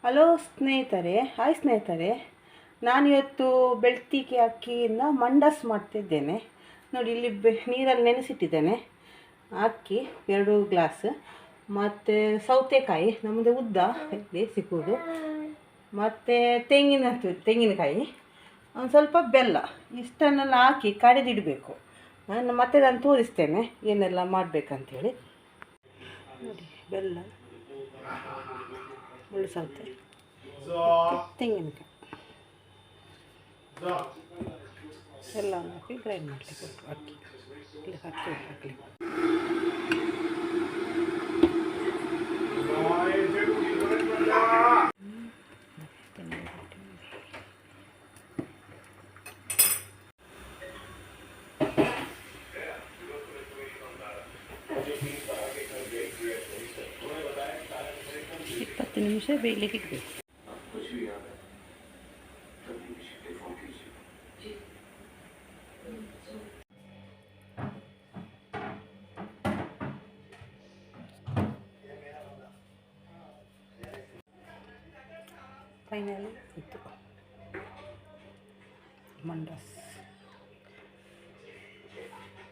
Hello ಸ್ನೇಹಿತರೆ, hi ಸ್ನೇಹಿತರೆ. ನಾನಿವತ್ತು ಬೆಳ್ತಿಗೆ ಅಕ್ಕಿಯಿಂದ ಮಂಡಸ್ ಮಾಡ್ತಿದ್ದೇನೆ. ನೋಡಿ, ಇಲ್ಲಿ ನೀರಲ್ಲಿ ನೆನೆಸಿಟ್ಟಿದ್ದೇನೆ ಅಕ್ಕಿ 2 ಗ್ಲಾಸ್, ಮತ್ತು ಸೌತೆಕಾಯಿ ನಮ್ಮದು ಉದ್ದ ಇಲ್ಲಿ ಸಿಕ್ಕುವುದು, ಮತ್ತು ತೆಂಗಿನಕಾಯಿ, ಒಂದು ಸ್ವಲ್ಪ ಬೆಲ್ಲ, ಇಷ್ಟನ್ನೆಲ್ಲ ಹಾಕಿ ಕಡೆದಿಡಬೇಕು. ಮತ್ತೆ ನಾನು ತೋರಿಸ್ತೇನೆ ಏನೆಲ್ಲ ಮಾಡಬೇಕಂತೇಳಿ. ನೋಡಿ, ಬೆಲ್ಲ, ಮುಳ್ಳು ಸೌತೆ, ತೆಂಗಿನಕಾಯಿ ಎಲ್ಲ ಹಾಕಿ ಗ್ರೈಂಡ್ ಮಾಡಲಿಕ್ಕೆ ಅಕ್ಕಿ ಇಲ್ಲಿ ಹಾಕಲಿ. ಇಪ್ಪತ್ತು ನಿಮಿಷ ಬೇಯಲಿಕ್ಕೆ ಇಡಬೇಕು. ಫೈನಲಿ ಇತ್ತು ಮಂಡಸ್.